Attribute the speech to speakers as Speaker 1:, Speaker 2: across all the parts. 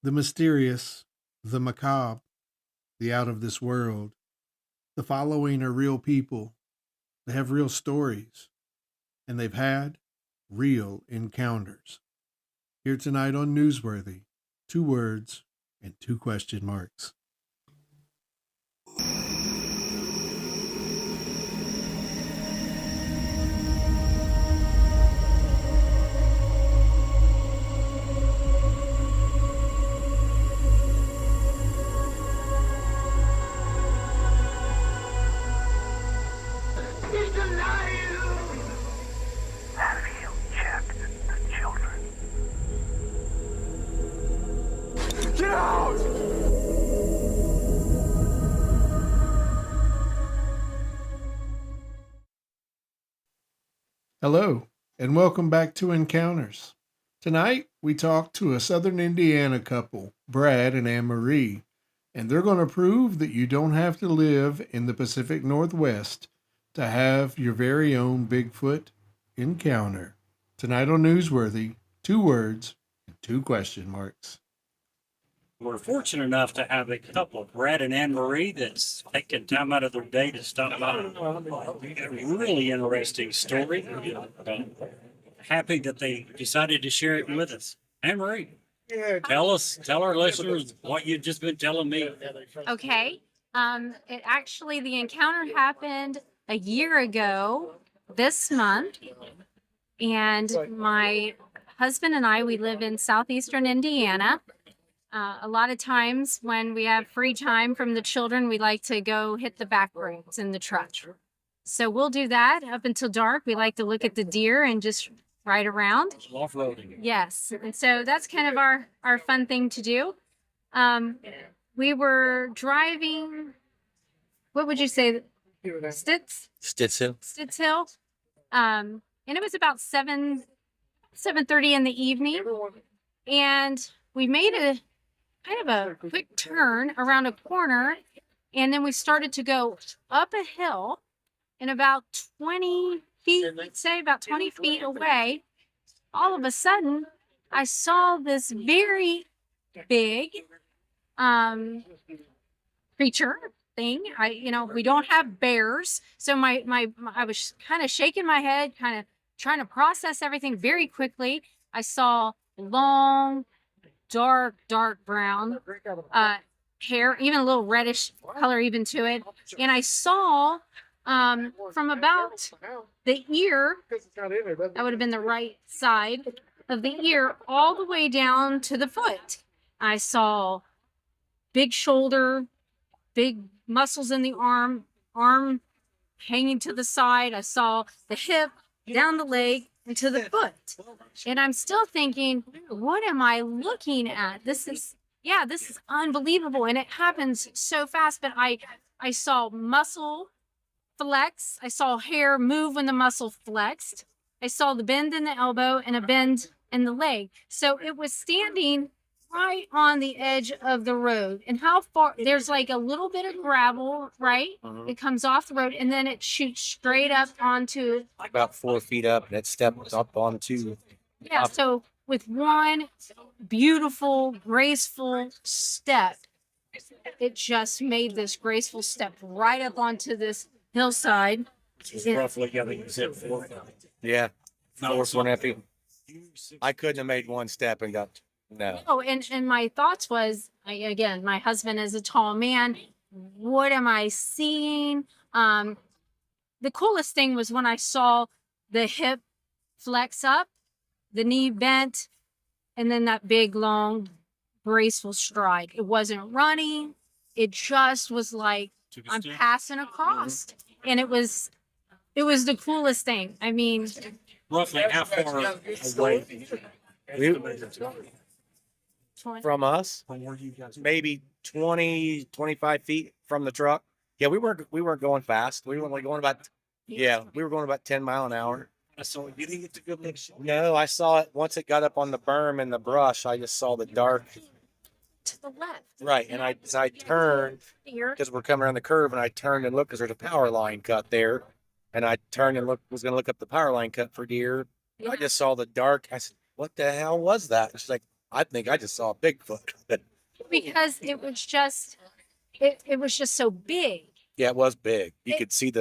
Speaker 1: The mysterious, the macabre, the out of this world. The following are real people. They have real stories, and they've had real encounters. Here tonight on Newsworthy, 2 words and 2 question marks.
Speaker 2: He's alive! Have you checked the children? Get out!
Speaker 1: Hello, and welcome back to Encounters. Tonight, we talk to a Southern Indiana couple, Brad and Anne Marie, and they're going to prove that you don't have to live in the Pacific Northwest to have your very own Bigfoot encounter. Tonight on Newsworthy, 2 words and 2 question marks.
Speaker 3: We're fortunate enough to have a couple, Brad and Anne Marie, that's taken time out of their day to stop by. A really interesting story. Happy that they decided to share it with us. Anne Marie, tell our listeners what you've just been telling me.
Speaker 4: Okay. The encounter happened a year ago this month, and my husband and we live in southeastern Indiana. A lot of times when we have free time from the children, we like to go hit the back roads in the truck. So we'll do that up until dark. We like to look at the deer and just ride around.
Speaker 3: Off-roading.
Speaker 4: Yes. And so that's kind of our fun thing to do. We were driving, what would you say? Stitz Hill. And it was about 7:30 in the evening. And we made a kind of a quick turn around a corner. And then we started to go up a hill, and about 20 feet, let's say about 20 feet away, all of a sudden, I saw this very big creature thing. We don't have bears, so I was kind of shaking my head, kind of trying to process everything very quickly. I saw long, dark brown hair, even a little reddish color even to it, and I saw from about the ear, that would have been the right side of the ear, all the way down to the foot. I saw big shoulder, big muscles in the arm hanging to the side. I saw the hip, down the leg, and to the foot. And I'm still thinking, what am I looking at? This is unbelievable. And it happens so fast, but I saw muscle flex. I saw hair move when the muscle flexed. I saw the bend in the elbow and a bend in the leg. So it was standing right on the edge of the road. And how far? There's like a little bit of gravel, right? It comes off the road and then it shoots straight up onto
Speaker 5: about 4 feet up, and it steps up onto.
Speaker 4: Yeah. So with one beautiful, graceful step, it just made this graceful step right up onto this hillside.
Speaker 3: It's roughly, you said 4 feet.
Speaker 5: Yeah,
Speaker 3: No,
Speaker 5: 4.5 feet. I couldn't have made one step and got no.
Speaker 4: Oh, and my thoughts was, again, my husband is a tall man. What am I seeing? The coolest thing was when I saw the hip flex up, the knee bent, and then that big, long, graceful stride. It wasn't running. It just was like, I'm passing across. And it was the coolest thing. I mean,
Speaker 3: Roughly how far away?
Speaker 5: From us, maybe 20, 25 feet from the truck. Yeah, we weren't going fast. We were only going about we were going about 10 mile an hour.
Speaker 3: So you didn't get the good look.
Speaker 5: No, I saw it once it got up on the berm and the brush. I just saw the dark.
Speaker 4: to the left.
Speaker 5: Right, and I turned
Speaker 4: Here.
Speaker 5: because we're coming around the curve, and I turned and looked because there's a power line cut there, and I turned and was going to look up the power line cut for deer.
Speaker 4: Yeah.
Speaker 5: I just saw the dark. I said, "What the hell was that?" And she's like, I think I just saw a Bigfoot.
Speaker 4: because it was just so big.
Speaker 5: Yeah, it was big. You
Speaker 4: It-
Speaker 5: could see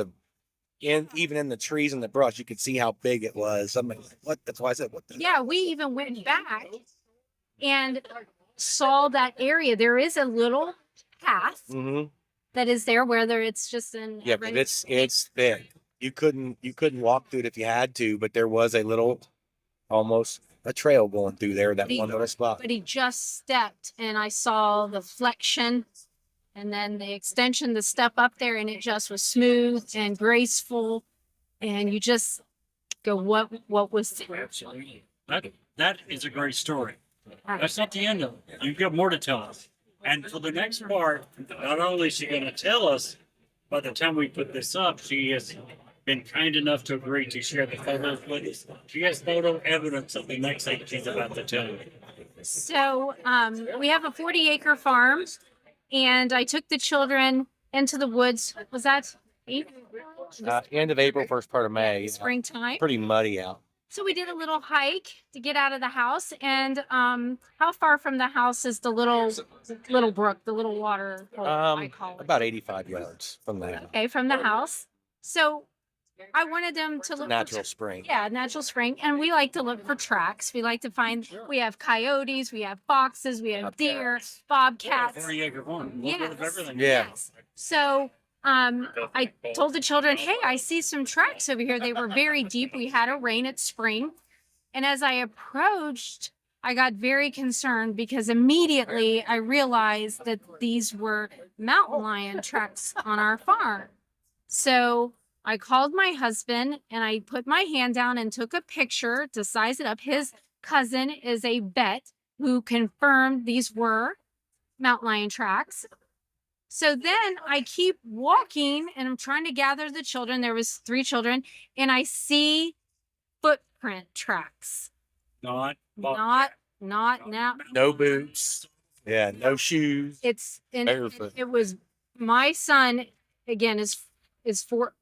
Speaker 5: even in the trees and the brush, you could see how big it was. I'm like, what? That's why I said, what the?
Speaker 4: Yeah, we even went back and saw that area. There is a little path
Speaker 5: Mm-hmm.
Speaker 4: that is there, whether it's just in
Speaker 5: Yeah, but it's thick. You couldn't walk through it if you had to, but there was a little, almost a trail going through there, that one little spot.
Speaker 4: but he just stepped and I saw the flexion and then the extension, the step up there, and it just was smooth and graceful. And you just go, what was there?
Speaker 3: Absolutely. That is a great story. That's not the end of it. You've got more to tell us. And for the next part, not only is she going to tell us, by the time we put this up, she has been kind enough to agree to share the photos with us. She has photo evidence of the next thing she's about to tell you.
Speaker 4: So we have a 40-acre farm, and I took the children into the woods. Was that April?
Speaker 5: End of April, first part of May.
Speaker 4: Springtime.
Speaker 5: Pretty muddy out.
Speaker 4: So we did a little hike to get out of the house. And how far from the house is the little brook, the little water hole, I call it?
Speaker 5: About 85 yards from there.
Speaker 4: Okay, from the house. So I wanted them to look
Speaker 5: Natural spring.
Speaker 4: Yeah, natural spring. And we like to look for tracks. We like to find, we have coyotes, we have foxes, we have deer, bobcats.
Speaker 3: 40-acre farm. A little bit of everything.
Speaker 5: Yeah.
Speaker 4: Yes. So I told the children, hey, I see some tracks over here. They were very deep. We had a rain at spring. And as I approached, I got very concerned because immediately I realized that these were mountain lion tracks on our farm. So I called my husband and I put my hand down and took a picture to size it up. His cousin is a vet who confirmed these were mountain lion tracks. So then I keep walking and I'm trying to gather the children. There was 3 children and I see footprint tracks.
Speaker 3: Not
Speaker 4: Not now.
Speaker 5: No boots. Yeah, no shoes.
Speaker 4: It was my son again is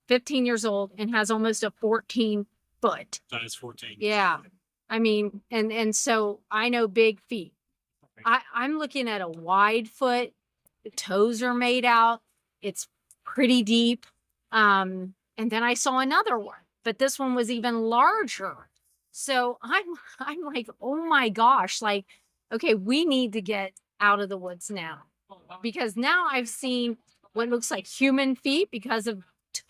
Speaker 4: 15 years old and has almost a 14 foot.
Speaker 3: size 14.
Speaker 4: Yeah. I mean, and so I know big feet. I'm looking at a wide foot. The toes are made out. It's pretty deep. And then I saw another one, but this one was even larger. So I'm like, oh my gosh, like, okay, we need to get out of the woods now. Because now I've seen what looks like human feet because of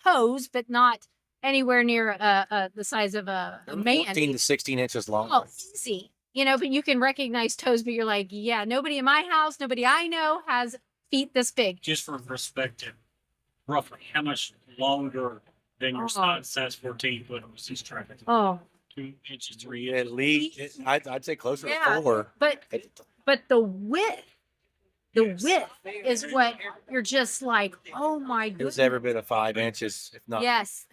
Speaker 4: toes, but not anywhere near the size of a man.
Speaker 5: 14 to 16 inches long.
Speaker 4: Oh, easy. You know, but you can recognize toes, but you're like, yeah, nobody in my house, nobody I know has feet this big.
Speaker 3: Just for perspective, roughly, how much longer than your size 14 foot was this track?
Speaker 4: Oh,
Speaker 3: 2 inches, 3 inches.
Speaker 5: At least, I'd say closer
Speaker 4: Yeah.
Speaker 5: to 4.
Speaker 4: but the width is what you're just like, oh my
Speaker 5: It was
Speaker 4: goodness.
Speaker 5: every bit of 5 inches, if not.
Speaker 4: Yes.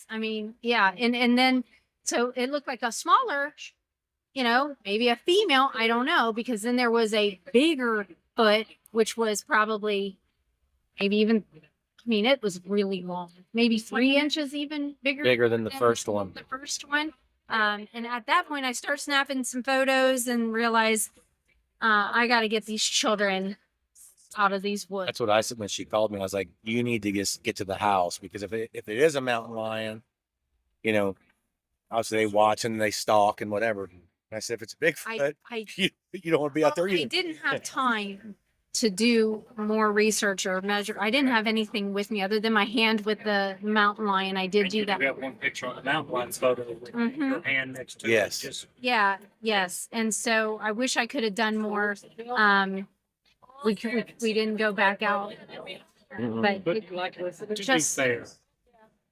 Speaker 4: I mean, yeah. And then, so it looked like a smaller, maybe a female, I don't know, because then there was a bigger foot, which was probably maybe even, it was really long, maybe 3 inches even
Speaker 5: Bigger than the first one.
Speaker 4: The first one. And at that point I start snapping some photos and realize I got to get these children out of these woods.
Speaker 5: That's what I said when she called me. I was like, you need to get to the house, because if it is a mountain lion, obviously they watch and they stalk and whatever. And I said, if it's a Bigfoot, you don't want to be out there
Speaker 4: I
Speaker 5: either.
Speaker 4: didn't have time to do more research or measure. I didn't have anything with me other than my hand with the mountain lion. I did do that.
Speaker 3: We have one picture on the mountain lion photo with your hand next to
Speaker 5: Yes.
Speaker 3: it. Just
Speaker 4: Yeah, yes. And so I wish I could have done more. We didn't go back out, but
Speaker 3: But
Speaker 4: it
Speaker 3: to
Speaker 4: just
Speaker 3: be fair,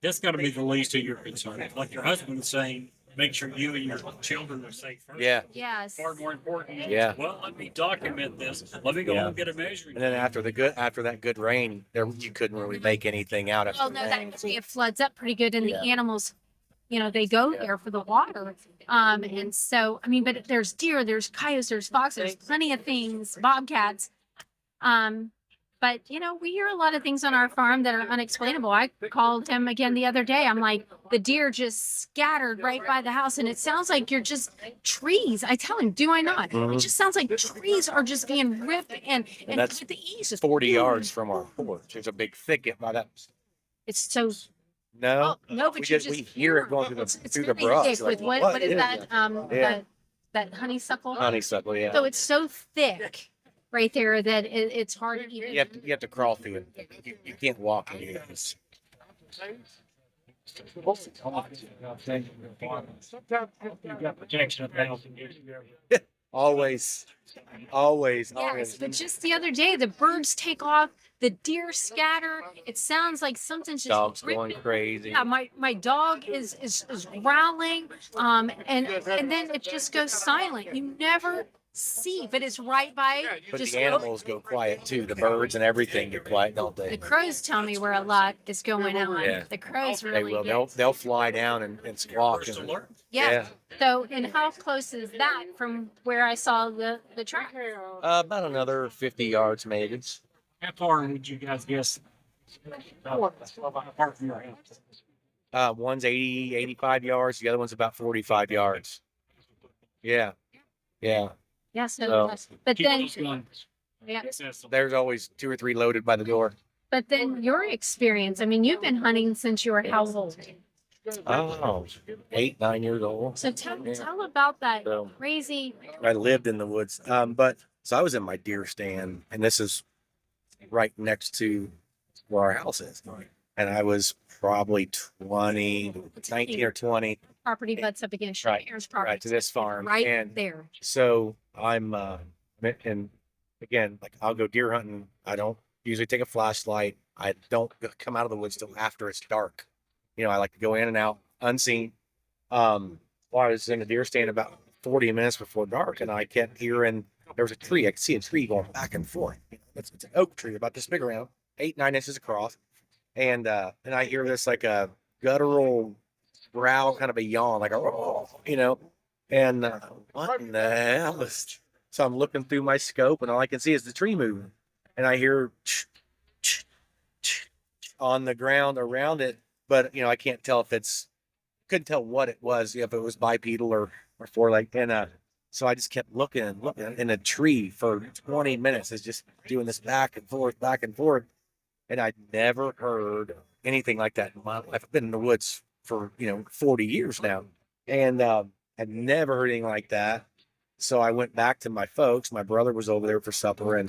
Speaker 3: that's got to be the least of your concern. Like your husband was saying, make sure you and your children are safe first.
Speaker 5: Yeah.
Speaker 4: yes.
Speaker 3: Far more important.
Speaker 5: Yeah.
Speaker 3: Well, let me document this. Let me go home and get a measuring.
Speaker 5: And then after that good rain, you couldn't really make anything out of
Speaker 4: Well,
Speaker 5: it.
Speaker 4: no, that it floods up pretty good, and the animals, they go there for the water. And so but there's deer, there's coyotes, there's foxes, there's plenty of things, bobcats. But we hear a lot of things on our farm that are unexplainable. I called him again the other day. I'm like, the deer just scattered right by the house, and it sounds like you're just trees. I tell him, do I not? It just sounds like trees are just being ripped, and
Speaker 5: that's
Speaker 4: to the east is
Speaker 5: 40 yards from our porch. There's a big thicket by that.
Speaker 4: It's so
Speaker 5: No,
Speaker 4: no, but
Speaker 5: we
Speaker 4: you
Speaker 5: just
Speaker 4: just
Speaker 5: we hear it going
Speaker 4: it's
Speaker 5: through the
Speaker 4: really
Speaker 5: brush.
Speaker 4: thick with
Speaker 5: Like,
Speaker 4: what is
Speaker 5: is
Speaker 4: that?
Speaker 5: Yeah.
Speaker 4: That honeysuckle.
Speaker 5: Honeysuckle, yeah.
Speaker 4: So it's so thick right there that it's hard to even.
Speaker 5: You have to crawl through it. You can't walk in here.
Speaker 3: Sometimes you've got protection of thousand years.
Speaker 5: Always.
Speaker 4: Yes, but just the other day, the birds take off, the deer scatter. It sounds like something's just
Speaker 5: Dogs
Speaker 4: ripping.
Speaker 5: going crazy.
Speaker 4: Yeah, my dog is growling, and then it just goes silent. You never see, but it's right by.
Speaker 5: But
Speaker 4: just
Speaker 5: the animals go quiet too. The birds and everything get quiet, don't
Speaker 4: The
Speaker 5: they?
Speaker 4: crows tell me where a lot is going on.
Speaker 5: Yeah.
Speaker 4: The crows
Speaker 5: They
Speaker 4: really.
Speaker 5: will. They'll fly down and squawk.
Speaker 3: First
Speaker 5: And,
Speaker 3: alert.
Speaker 4: Yeah. So, and how close is that from where I saw the track?
Speaker 5: about another 50 yards maybe.
Speaker 3: How far would you guys guess? Apart from your house.
Speaker 5: One's 80, 85 yards. The other one's about 45 yards. Yeah.
Speaker 4: Yeah.
Speaker 5: So-
Speaker 4: But
Speaker 3: Keep
Speaker 4: then,
Speaker 3: those guns
Speaker 4: yeah.
Speaker 3: accessible.
Speaker 5: There's always 2 or 3 loaded by the door.
Speaker 4: But then your experience. I mean, you've been hunting since you were how old?
Speaker 5: Oh, 8, 9 years old.
Speaker 4: So tell about that
Speaker 5: So-
Speaker 4: crazy.
Speaker 5: I lived in the woods. So I was in my deer stand, and this is right next to where our house is. And I was probably 19 or 20,
Speaker 4: Property butts up against your
Speaker 5: Right,
Speaker 4: parents' property.
Speaker 5: right to this farm.
Speaker 4: Right
Speaker 5: And
Speaker 4: there.
Speaker 5: so I'm, and again, like I'll go deer hunting. I don't usually take a flashlight. I don't come out of the woods till after it's dark. I like to go in and out unseen. Well, I was in a deer stand about 40 minutes before dark, and I kept hearing there was a tree. I could see a tree going back and forth. It's an oak tree about this big around, 8, 9 inches across. And I hear this like a guttural growl, kind of a yawn, like and what in the hell is? So I'm looking through my scope, and all I can see is the tree moving, and I hear on the ground around it, but I can't tell if couldn't tell what it was, if it was bipedal or four-legged, and so I just kept looking in a tree for 20 minutes, is just doing this back and forth, and I'd never heard anything like that in my life. I've been in the woods for 40 years now, and I'd never heard anything like that. So I went back to my folks. My brother was over there for supper, and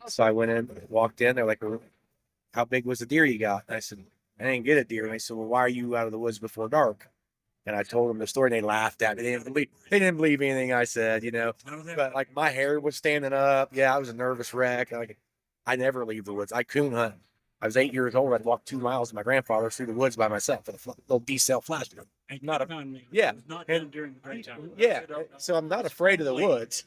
Speaker 5: so I went in, walked in. They're like, "How big was the deer you got?" And I said, "I didn't get a deer." And they said, "Well, why are you out of the woods before dark?" And I told them the story, and they laughed at me. They didn't believe anything I said, But like my hair was standing up. Yeah, I was a nervous wreck. Like I never leave the woods. I coon hunt. I was 8 years old. I'd walk 2 miles with my grandfather through the woods by myself with a little D-cell flash.
Speaker 3: And
Speaker 5: Not a-
Speaker 3: on me.
Speaker 5: yeah.
Speaker 3: It's not done during the daytime.
Speaker 5: Yeah. So I'm not afraid of the woods.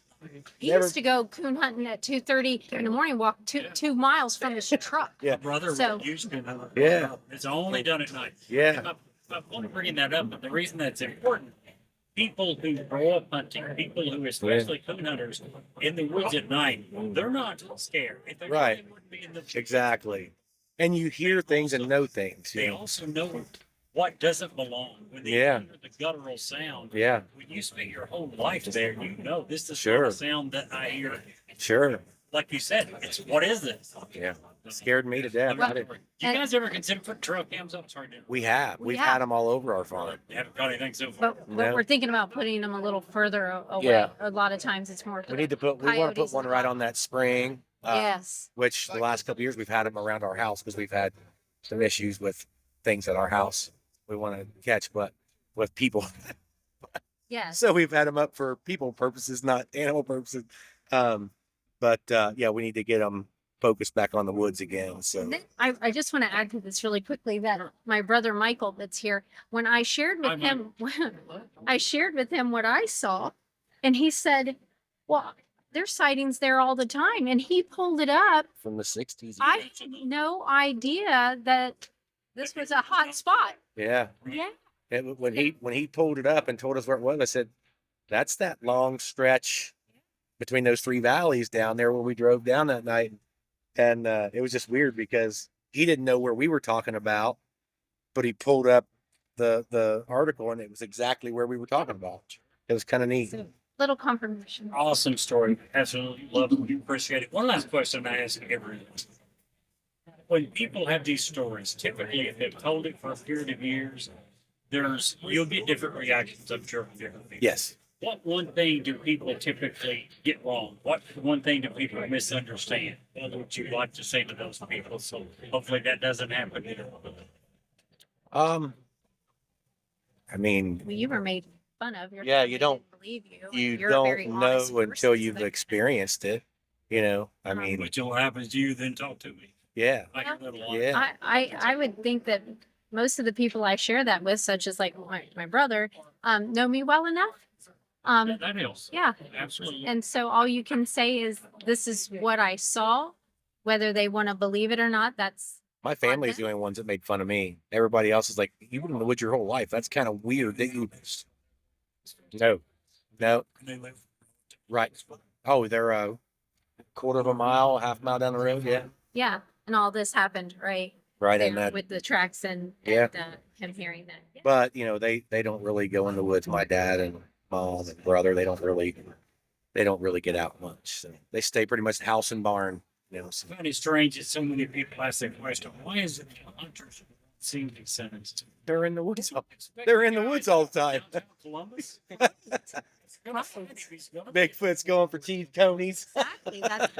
Speaker 4: He used to go coon hunting at 2:30 in the morning, walk 2 miles from his truck.
Speaker 5: Yeah.
Speaker 3: Brother
Speaker 4: So-
Speaker 3: used to.
Speaker 5: Yeah.
Speaker 3: It's only done at night.
Speaker 5: Yeah.
Speaker 3: I want to bring that up, but the reason that's important, people who grow up hunting, people who especially coon hunters in the woods at night, they're not scared. If they
Speaker 5: Right.
Speaker 3: really wouldn't be in the
Speaker 5: Exactly. And you hear things and know things.
Speaker 3: They also know what doesn't belong. When they
Speaker 5: Yeah.
Speaker 3: hear the guttural sound,
Speaker 5: Yeah.
Speaker 3: when you spend your whole life there, this is
Speaker 5: Sure.
Speaker 3: not a sound that I hear.
Speaker 5: Sure.
Speaker 3: Like you said, it's what is this?
Speaker 5: Yeah. Scared me to death.
Speaker 3: Well,
Speaker 5: I didn't-
Speaker 3: you guys ever consider putting trail cams up? Sorry, Dan.
Speaker 5: We have.
Speaker 4: We
Speaker 5: We've
Speaker 4: have.
Speaker 5: had them all over our farm.
Speaker 3: You haven't got anything so far.
Speaker 4: But
Speaker 5: No.
Speaker 4: we're thinking about putting them a little further away.
Speaker 5: Yeah.
Speaker 4: A lot of times it's more.
Speaker 5: We want to put
Speaker 4: Coyotes
Speaker 5: one
Speaker 4: and
Speaker 5: right on that spring.
Speaker 4: Yes.
Speaker 5: Which the last couple of years we've had them around our house because we've had some issues with things at our house we want to catch, but with people.
Speaker 4: Yes.
Speaker 5: So we've had them up for people purposes, not animal purposes. Yeah, we need to get them focused back on the woods again. So
Speaker 4: And then I just want to add to this really quickly that my brother Michael that's here, when I shared with him, I shared with him what I saw, and he said, well, there's sightings there all the time. And he pulled it up.
Speaker 5: from the 60s.
Speaker 4: I had no idea that this was a hot spot.
Speaker 5: Yeah.
Speaker 4: Yeah.
Speaker 5: And when he pulled it up and told us where it was, I said, "That's that long stretch between those 3 valleys down there where we drove down that night." And it was just weird because he didn't know where we were talking about, but he pulled up the article and it was exactly where we were talking about. It was kind of neat.
Speaker 4: So, little confirmation.
Speaker 3: Awesome story. Absolutely love it. We appreciate it. One last question I ask everyone. When people have these stories, typically if they've told it for a period of years, you'll get different reactions, I'm sure, from different people.
Speaker 5: Yes.
Speaker 3: What one thing do people typically get wrong? What one thing do people misunderstand? What would you like to say to those people? So hopefully that doesn't happen.
Speaker 5: I mean,
Speaker 4: Well, you were made fun of. Your
Speaker 5: Yeah,
Speaker 4: family
Speaker 5: you don't-
Speaker 4: didn't believe you.
Speaker 5: you
Speaker 4: You're a very
Speaker 5: don't
Speaker 4: honest
Speaker 5: know until
Speaker 4: person,
Speaker 5: you've
Speaker 4: so-
Speaker 5: experienced it. You know, I
Speaker 4: Um,
Speaker 5: mean,
Speaker 3: What will happen is you then talk to me.
Speaker 5: yeah,
Speaker 3: Like your little
Speaker 5: Yeah.
Speaker 4: I would think that most of the people I share that with, such as like my brother, know me well enough.
Speaker 3: That helps.
Speaker 4: Yeah.
Speaker 3: Absolutely.
Speaker 4: And so all you can say is, this is what I saw. Whether they want to believe it or not, that's
Speaker 5: my family's the only ones that made fun of me. Everybody else is like, you've been in the woods your whole life. That's kind of weird that you. No,
Speaker 3: They live
Speaker 5: right. Oh, they're a quarter of a mile, half mile down the road. Yeah,
Speaker 4: yeah. And all this happened right
Speaker 5: right
Speaker 4: there
Speaker 5: in that.
Speaker 4: with the tracks and
Speaker 5: Yeah.
Speaker 4: him hearing that. Yeah.
Speaker 5: But they don't really go in the woods. My dad and mom and brother, they don't really get out much. So they stay pretty much house and barn. So.
Speaker 3: I find it strange that so many people ask that question. Why is it hunters seem to sense to
Speaker 5: They're in the woods. They're in the woods all the time.
Speaker 3: Columbus?
Speaker 5: Bigfoot's going for cheese conies.
Speaker 4: Exactly. That's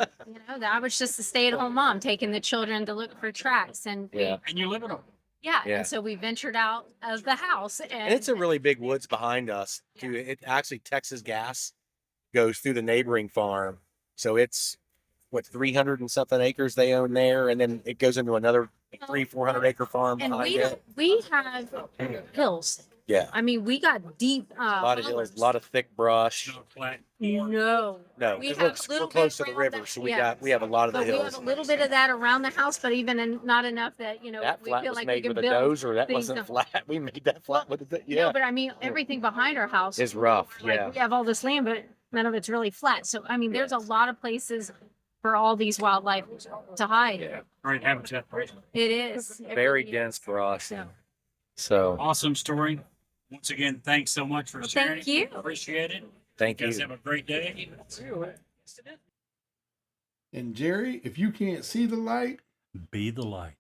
Speaker 4: I was just a stay-at-home mom taking the children to look for tracks, and
Speaker 5: Yeah.
Speaker 3: And you live in them.
Speaker 4: yeah.
Speaker 5: Yeah.
Speaker 4: And so we ventured out of the house,
Speaker 5: And it's a really big woods behind us too. It actually Texas Gas goes through the neighboring farm. So it's 300 and something acres they own there. And then it goes into another 400 acre farm
Speaker 4: and
Speaker 5: behind
Speaker 4: we
Speaker 5: it.
Speaker 4: we have hills.
Speaker 5: Yeah.
Speaker 4: I mean, we got deep.
Speaker 5: A lot of hills,
Speaker 4: hollers.
Speaker 5: a lot of thick brush.
Speaker 3: No flat.
Speaker 4: No.
Speaker 5: No,
Speaker 4: We
Speaker 5: because
Speaker 4: have a
Speaker 5: we're
Speaker 4: little
Speaker 5: close
Speaker 4: bit
Speaker 5: to the
Speaker 4: around
Speaker 5: river. So
Speaker 4: yeah.
Speaker 5: we have a lot of the
Speaker 4: But we
Speaker 5: hills.
Speaker 4: have a little bit of that around the house, but even not enough that
Speaker 5: That
Speaker 4: we
Speaker 5: flat
Speaker 4: feel
Speaker 5: was
Speaker 4: like we
Speaker 5: made
Speaker 4: can
Speaker 5: with a
Speaker 4: build.
Speaker 5: dozer. That
Speaker 4: things
Speaker 5: wasn't
Speaker 4: on-
Speaker 5: flat. We made that flat with a yeah.
Speaker 4: No, but I mean, everything behind our house
Speaker 5: It's rough.
Speaker 4: like,
Speaker 5: Yeah.
Speaker 4: we have all this land, but none of it's really flat. So I mean, there's a lot of places for all these wildlife to hide.
Speaker 5: Yeah.
Speaker 3: Great habitat.
Speaker 4: It is It
Speaker 5: Very
Speaker 4: really
Speaker 5: dense
Speaker 4: is.
Speaker 5: brush.
Speaker 4: So
Speaker 5: So
Speaker 3: Awesome story. Once again, thanks so much for sharing.
Speaker 4: thank you.
Speaker 3: Appreciate it.
Speaker 5: thank
Speaker 3: You guys
Speaker 5: you.
Speaker 3: have a great day.
Speaker 1: And Jerry, if you can't see the light,
Speaker 6: Be the light.